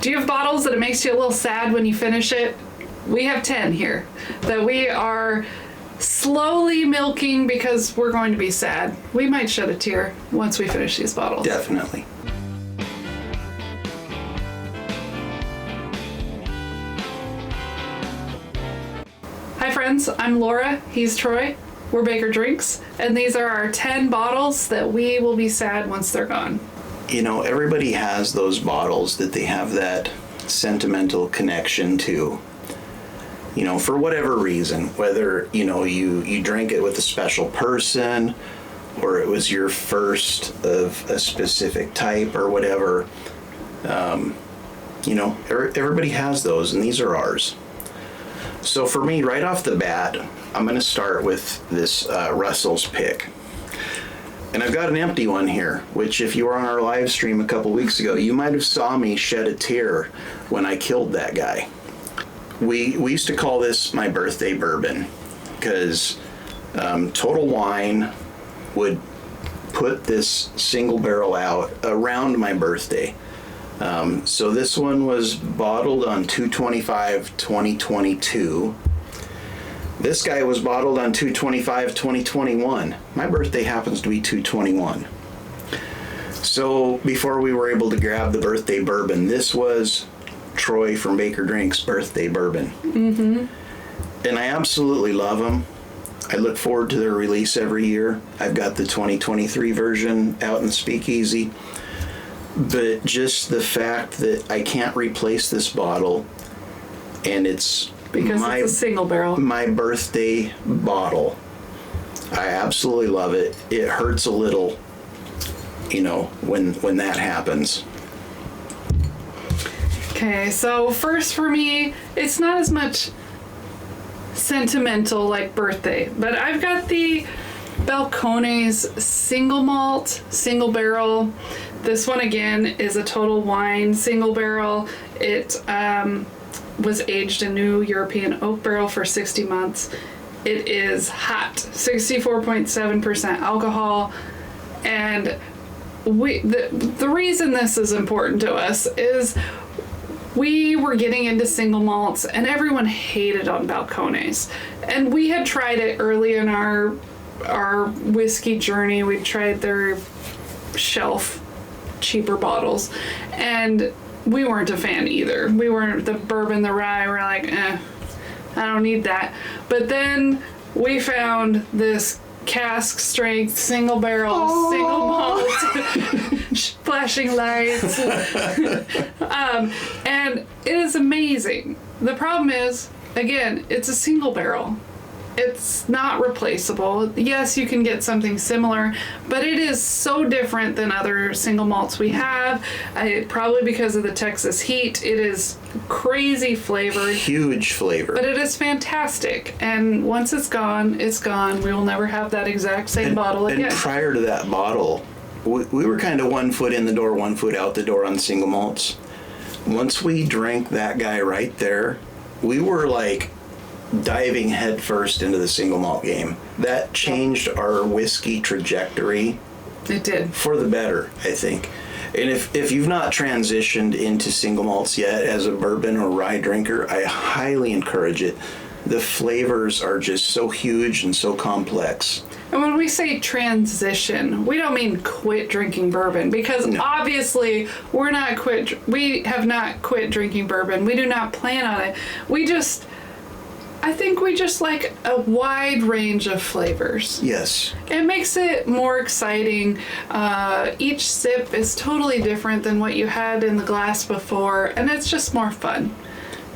Do you have bottles that it makes you a little sad when you finish it? We have 10 here that we are slowly milking because we're going to be sad. We might shed a tear once we finish these bottles. Definitely. Hi friends, I'm Laura, he's Troy, we're Baker Drinks, and these are our 10 bottles that we will be sad once they're gone. You know, everybody has those bottles that they have that sentimental connection to, you know, for whatever reason, whether, you know, you drank it with a special person or it was your first of a specific type or whatever. You know, everybody has those, and these are ours. So for me, right off the bat, I'm going to start with this Russell's pick. And I've got an empty one here, which if you were on our live stream a couple weeks ago, you might have saw me shed a tear when I killed that guy. We used to call this my birthday bourbon because Total Wine would put this single barrel out around my birthday. So this one was bottled on 2/25/2022. This guy was bottled on 2/25/2021. My birthday happens to be 2/21. So before we were able to grab the birthday bourbon, this was Troy from Baker Drinks' birthday bourbon. Mm-hmm. And I absolutely love them. I look forward to their release every year. I've got the 2023 version out in the Speakeasy. But just the fact that I can't replace this bottle, and it's because it's a single barrel. My birthday bottle. I absolutely love it. It hurts a little, you know, when that happens. Okay, so first for me, it's not as much sentimental like birthday, but I've got the Balcones single malt, single barrel. This one again is a Total Wine single barrel. It was aged in new European oak barrel for 60 months. It is hot, 64.7% alcohol, and the reason this is important to us is we were getting into single malts and everyone hated on Balcones, and we had tried it early in our whiskey journey. We tried their shelf cheaper bottles and we weren't a fan either. We weren't the bourbon, the rye, we're like, I don't need that. But then we found this cask strength single barrel, single malt, flashing lights. And it is amazing. The problem is, again, it's a single barrel. It's not replaceable. Yes, you can get something similar, but it is so different than other single malts we have. Probably because of the Texas heat, it is crazy flavored. Huge flavor. But it is fantastic. And once it's gone, it's gone. We will never have that exact same bottle again. And prior to that bottle, we were kind of 1 foot in the door, 1 foot out the door on single malts. Once we drank that guy right there, we were like diving headfirst into the single malt game. That changed our whiskey trajectory. It did. For the better, I think. And if you've not transitioned into single malts yet as a bourbon or rye drinker, I highly encourage it. The flavors are just so huge and so complex. And when we say transition, we don't mean quit drinking bourbon, because obviously we have not quit drinking bourbon. We do not plan on it. I think we just like a wide range of flavors. Yes. It makes it more exciting. Each sip is totally different than what you had in the glass before, and it's just more fun.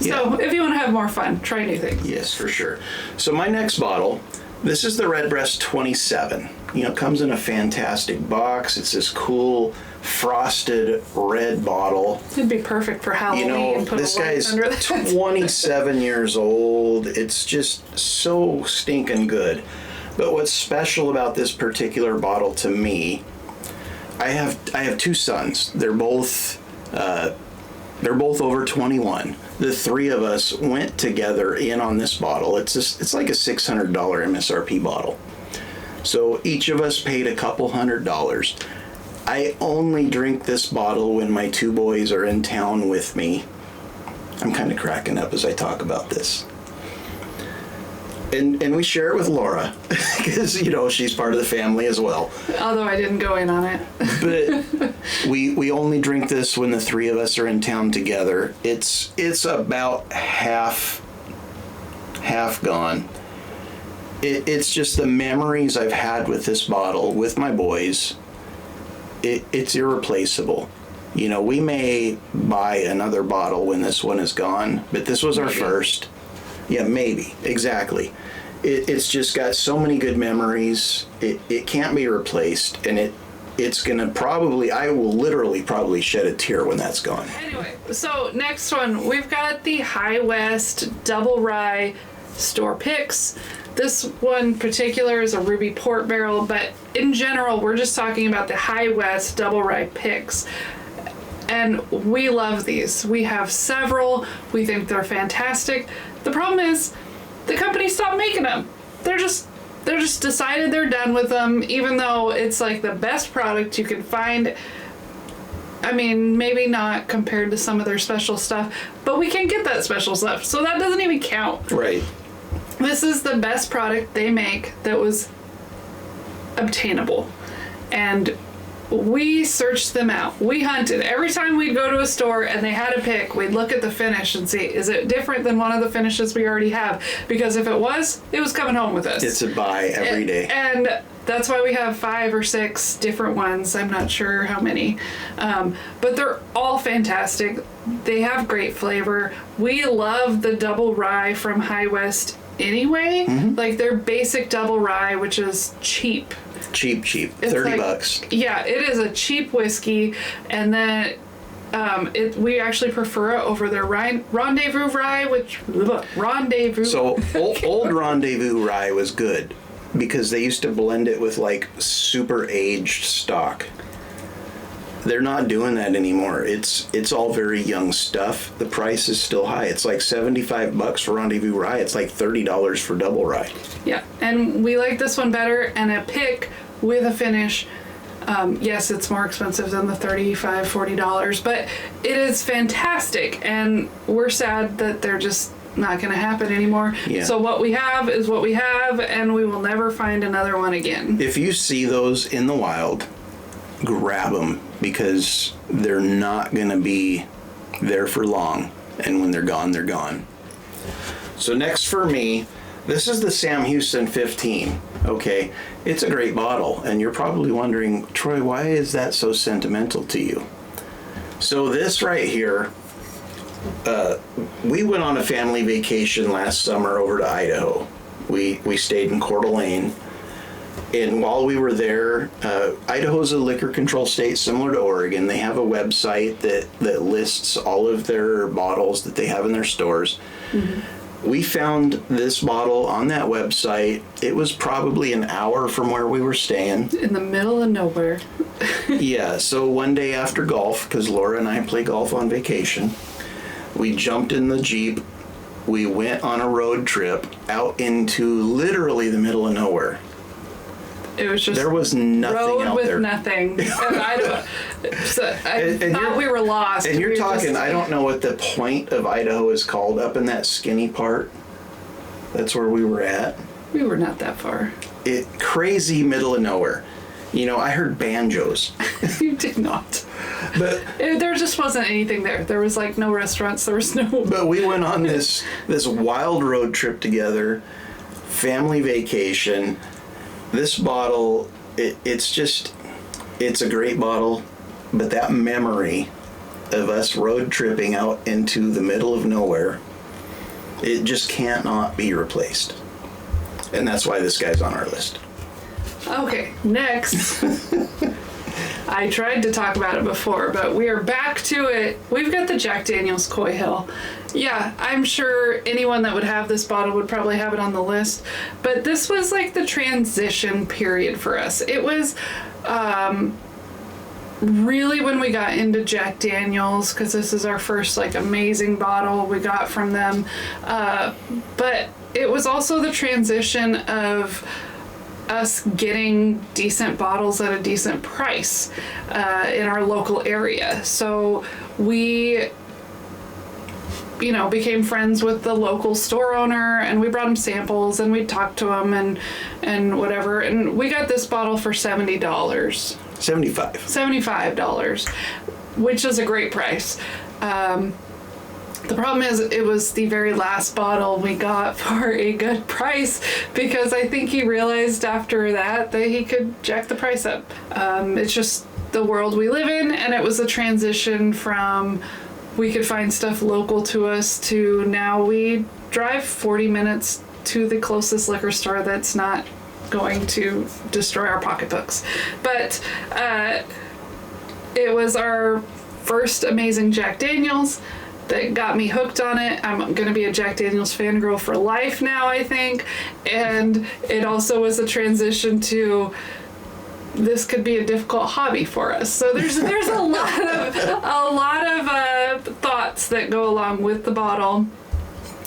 So if you want to have more fun, try new things. Yes, for sure. So my next bottle, this is the Redbreast 27. You know, it comes in a fantastic box. It's this cool frosted red bottle. It'd be perfect for Halloween. You know, put this a light guy's under that. 27 years old. It's just so stinking good. But what's special about this particular bottle to me, I have two sons. They're both over 21. The three of us went together in on this bottle. It's like a $600 MSRP bottle. So each of us paid a couple $100. I only drink this bottle when my two boys are in town with me. I'm kind of cracking up as I talk about this. And we share it with Laura because, you know, she's part of the family as well. Although I didn't go in on it. But we only drink this when the three of us are in town together. It's about half gone. It's just the memories I've had with this bottle, with my boys. It's irreplaceable. You know, we may buy another bottle when this one is gone, but this was our first. Yeah, maybe. Exactly. It's just got so many good memories. It can't be replaced, and it's gonna probably, I will literally probably shed a tear when that's gone. Anyway, so next one, we've got the High West Double Rye Store Picks. This one particular is a ruby port barrel, but in general, we're just talking about the High West Double Rye Picks. And we love these. We have several. We think they're fantastic. The problem is the company stopped making them. They're just decided they're done with them, even though it's like the best product you can find. I mean, maybe not compared to some of their special stuff, but we can't get that special stuff, so that doesn't even count. Right. This is the best product they make that was obtainable. And we searched them out. We hunted. Every time we'd go to a store and they had a pick, we'd look at the finish and see, is it different than one of the finishes we already have? Because if it was coming home with us. It's a buy every day. And that's why we have 5 or 6 different ones. I'm not sure how many. But they're all fantastic. They have great flavor. We love the double rye from High West anyway. Mm-hmm. Like their basic double rye, which is cheap. Cheap. It's $30. Yeah, it is a cheap whiskey, and then we actually prefer it over their Rendezvous Rye, Rendezvous. So old Rendezvous Rye was good because they used to blend it with like super aged stock. They're not doing that anymore. It's all very young stuff. The price is still high. It's like $75 for Rendezvous Rye. It's like $30 for Double Rye. Yeah, and we like this one better. And a pick with a finish, yes, it's more expensive than the $35, $40, but it is fantastic. And we're sad that they're just not going to happen anymore. Yeah. So what we have is what we have, and we will never find another one again. If you see those in the wild, grab them, because they're not going to be there for long, and when they're gone, they're gone. So next for me, this is the Sam Houston 15. Okay, it's a great bottle, and you're probably wondering, Troy, why is that so sentimental to you? So this right here, we went on a family vacation last summer over to Idaho. We stayed in Coeur d'Alene. And while we were there, Idaho's a liquor control state similar to Oregon. They have a website that lists all of their bottles that they have in their stores. Mm-hmm. We found this bottle on that website. It was probably an hour from where we were staying. In the middle of nowhere. Yeah, so one day after golf, because Laura and I play golf on vacation, we jumped in the Jeep. We went on a road trip out into literally the middle of nowhere. It was just there was nothing road out with there. Nothing. I thought we were lost. And you're talking, I don't know what the point of Idaho is called, up in that skinny part. That's where we were at. We were not that far. Crazy middle of nowhere. You know, I heard banjos. You did not. But there just wasn't anything there. There was like no restaurants. There was no. But we went on this wild road trip together, family vacation. This bottle, it's a great bottle, but that memory of us road tripping out into the middle of nowhere, it just cannot be replaced. And that's why this guy's on our list. Okay, next. I tried to talk about it before, but we are back to it. We've got the Jack Daniel's Coy Hill. Yeah, I'm sure anyone that would have this bottle would probably have it on the list. But this was like the transition period for us. It was really when we got into Jack Daniel's, because this is our first like amazing bottle we got from them. But it was also the transition of us getting decent bottles at a decent price in our local area. So we, became friends with the local store owner, and we brought him samples, and we talked to him and whatever. And we got this bottle for $70. $75, which is a great price. The problem is it was the very last bottle we got for a good price, because I think he realized after that he could jack the price up. It's just the world we live in, and it was a transition from we could find stuff local to us to now we drive 40 minutes to the closest liquor store that's not going to destroy our pocketbooks. But it was our first amazing Jack Daniels that got me hooked on it. I'm going to be a Jack Daniels fangirl for life now, I think. And it also was a transition to this could be a difficult hobby for us. So there's a lot of thoughts that go along with the bottle.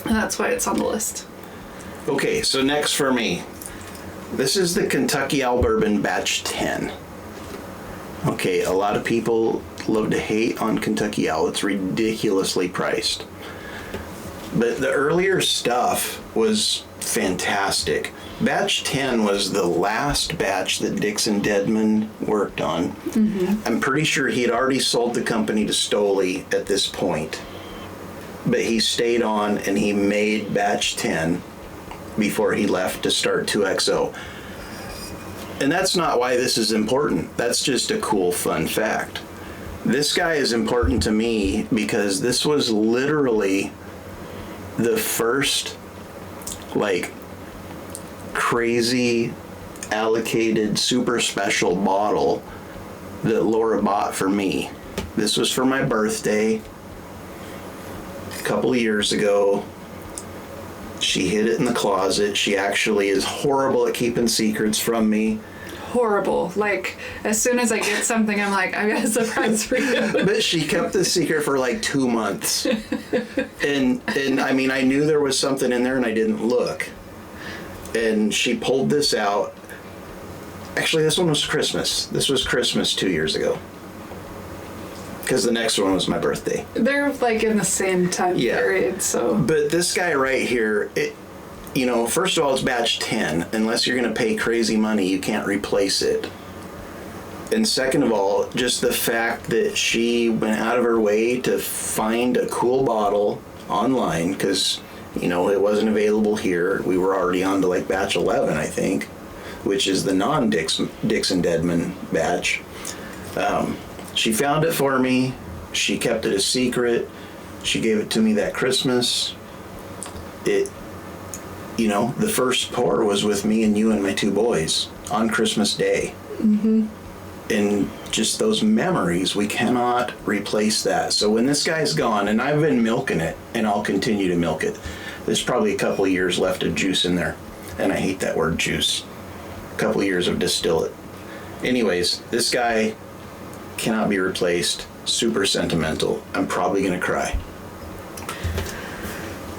And that's why it's on the list. Okay, so next for me, this is the Kentucky Owl Bourbon Batch 10. Okay, a lot of people love to hate on Kentucky Owl. It's ridiculously priced. But the earlier stuff was fantastic. Batch 10 was the last batch that Dixon Dedman worked on. Mm-hmm. I'm pretty sure he had already sold the company to Stoli at this point. But he stayed on and he made Batch 10 before he left to start 2XO. And that's not why this is important. That's just a cool, fun fact. This guy is important to me because this was literally the first, crazy allocated super special bottle that Laura bought for me. This was for my birthday a couple of years ago. She hid it in the closet. She actually is horrible at keeping secrets from me. Horrible. As soon as I get something, I'm like, I got a surprise for you. But she kept the secret for 2 months. And I mean, I knew there was something in there and I didn't look. And she pulled this out. Actually, this one was Christmas. This was Christmas 2 years ago. Because the next one was my birthday. They're in the same time period, so. But this guy right here, first of all, it's batch 10. Unless you're going to pay crazy money, you can't replace it. And second of all, just the fact that she went out of her way to find a cool bottle online, because, it wasn't available here. We were already on to batch 11, I think, which is the non-Dixon Dedman batch. She found it for me. She kept it a secret. She gave it to me that Christmas. The first pour was with me and you and my 2 boys on Christmas Day. Mm-hmm. And just those memories, we cannot replace that. So when this guy's gone, and I've been milking it, and I'll continue to milk it, there's probably a couple of years left of juice in there. And I hate that word, juice. A couple of years of distillate. Anyways, this guy cannot be replaced. Super sentimental. I'm probably going to cry.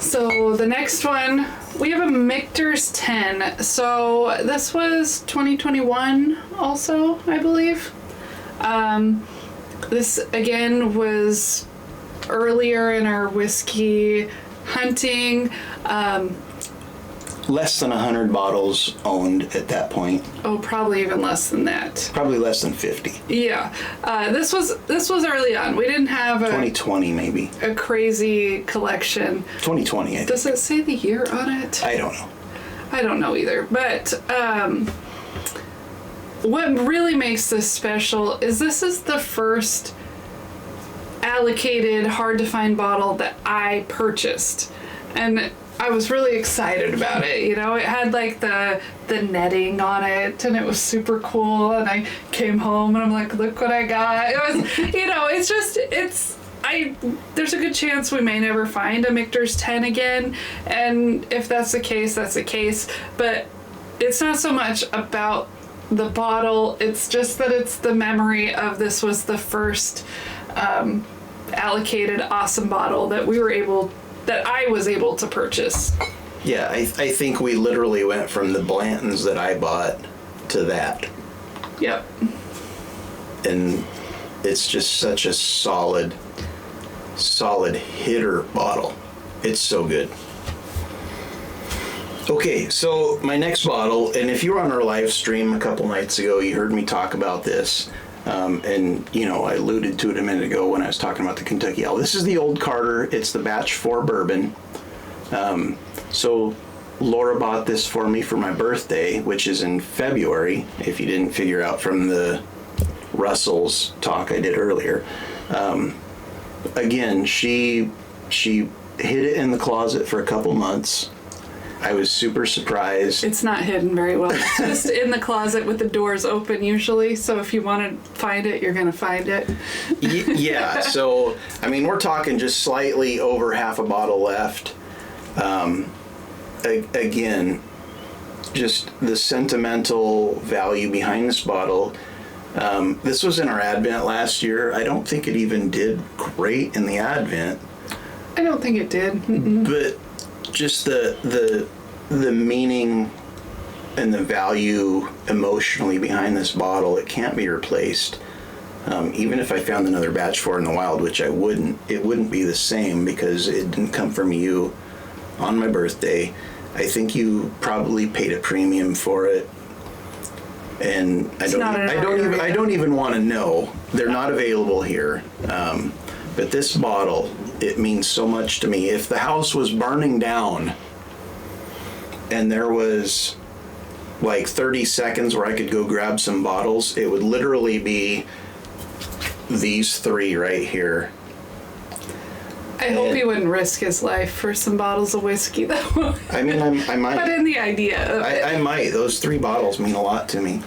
So the next one, we have a Michter's 10. So this was 2021 also, I believe. This again was earlier in our whiskey hunting. Less than 100 bottles owned at that point. Oh, probably even less than that. Probably less than 50. Yeah. This was early on. We didn't have 2020 maybe. A crazy collection. 2020, I think. Does it say the year on it? I don't know. I don't know either. But what really makes this special is this is the first allocated, hard to find bottle that I purchased. And I was really excited about it. It had the netting on it, and it was super cool. And I came home and I'm like, look what I got. It was, there's a good chance we may never find a Michter's 10 again. And if that's the case, that's the case. But it's not so much about the bottle. It's just that it's the memory of this was the first allocated awesome bottle that I was able to purchase. Yeah, I think we literally went from the Blantons that I bought to that. Yep. And it's just such a solid hitter bottle. It's so good. Okay, so my next bottle, and if you were on our live stream a couple nights ago, you heard me talk about this. And, you know, I alluded to it a minute ago when I was talking about the Kentucky Ale. This is the Old Carter. It's the Batch 4 Bourbon. So Laura bought this for me for my birthday, which is in February, if you didn't figure out from the Russell's talk I did earlier. Again, she hid it in the closet for a couple months. I was super surprised. It's not hidden very well. It's just in the closet with the doors open usually. So if you want to find it, you're going to find it. Yeah. So, I mean, we're talking just slightly over half a bottle left. Again, just the sentimental value behind this bottle. This was in our Advent last year. I don't think it even did great in the Advent. I don't think it did. Mm-mm. But just the meaning and the value emotionally behind this bottle, it can't be replaced. Even if I found another Batch 4 in the wild, which I wouldn't, it wouldn't be the same because it didn't come from you on my birthday. I think you probably paid a premium for it. And I don't even want to know. They're not available here. But this bottle, it means so much to me. If the house was burning down and there was like 30 seconds where I could go grab some bottles, it would literally be these three right here. I hope he wouldn't risk his life for some bottles of whiskey, though. I mean, I might. But in the idea of it. I might. Those three bottles mean a lot to me.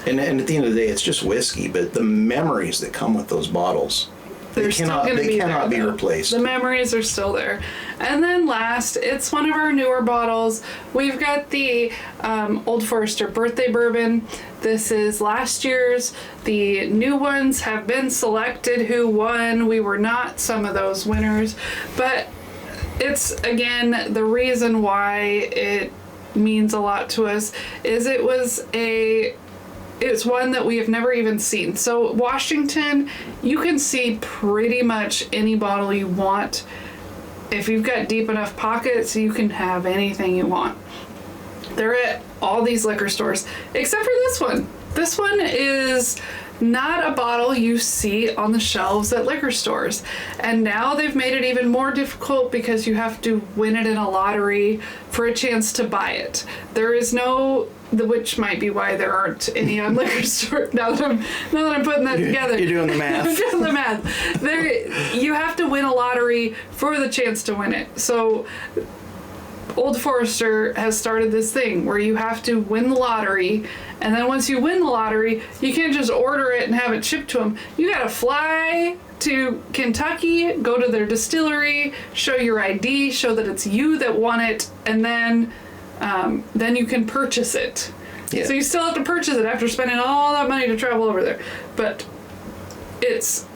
And at the end of the day, it's just whiskey, but the memories that come with those bottles, they cannot be replaced. The memories are still there. And then last, it's one of our newer bottles. We've got the Old Forester Birthday Bourbon. This is last year's. The new ones have been selected who won. We were not some of those winners. But it's, again, the reason why it means a lot to us is it's one that we have never even seen. So Washington, you can see pretty much any bottle you want. If you've got deep enough pockets, you can have anything you want. They're at all these liquor stores, except for this one. This one is not a bottle you see on the shelves at liquor stores. And now they've made it even more difficult because you have to win it in a lottery for a chance to buy it. There is no, which might be why there aren't any on liquor store. Now that I'm putting that together. You're doing the math. I'm doing the math. You have to win a lottery for the chance to win it. So Old Forester has started this thing where you have to win the lottery, and then once you win the lottery, you can't just order it and have it shipped to them. You gotta fly to Kentucky, go to their distillery, show your ID, show that it's you that won it, and then you can purchase it. Yeah. So you still have to purchase it after spending all that money to travel over there. But it's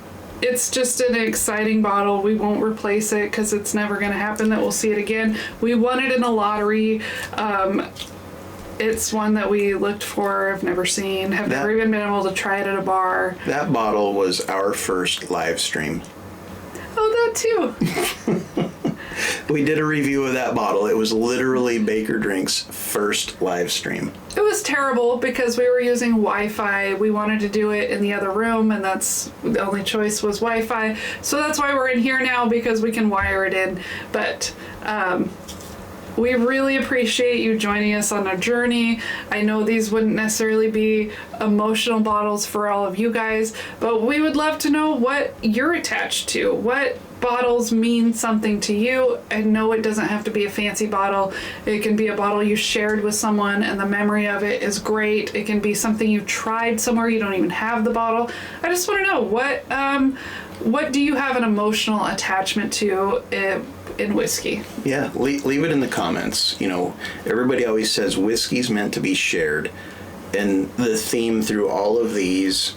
just an exciting bottle. We won't replace it because it's never going to happen that we'll see it again. We won it in a lottery. It's one that we looked for, have never seen, have never even been able to try it at a bar. That bottle was our first live stream. Oh, that too. We did a review of that bottle. It was literally Baker Drinks' first live stream. It was terrible because we were using Wi-Fi. We wanted to do it in the other room, and that's the only choice was Wi-Fi. So that's why we're in here now, because we can wire it in. But we really appreciate you joining us on our journey. I know these wouldn't necessarily be emotional bottles for all of you guys, but we would love to know what you're attached to. What bottles mean something to you. I know it doesn't have to be a fancy bottle. It can be a bottle you shared with someone and the memory of it is great. It can be something you tried somewhere you don't even have the bottle. I just want to know what do you have an emotional attachment to in whiskey? Yeah, leave it in the comments. You know, everybody always says whiskey's meant to be shared, and the theme through all of these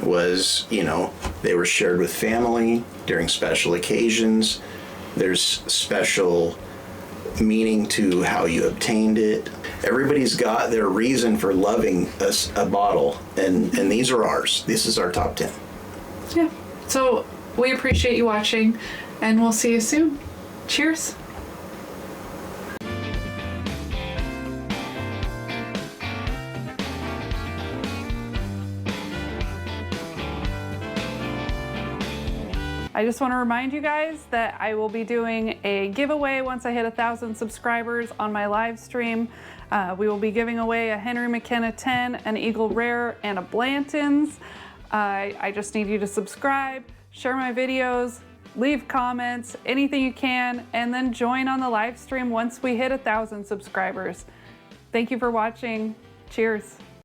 was, you know, they were shared with family during special occasions. There's special meaning to how you obtained it. Everybody's got their reason for loving a bottle, and these are ours. This is our top 10. Yeah. So we appreciate you watching, and we'll see you soon. Cheers. I just want to remind you guys that I will be doing a giveaway once I hit 1,000 subscribers on my live stream. We will be giving away a Henry McKenna 10, an Eagle Rare, and a Blanton's. I just need you to subscribe, share my videos, leave comments, anything you can, and then join on the live stream once we hit 1,000 subscribers. Thank you for watching. Cheers.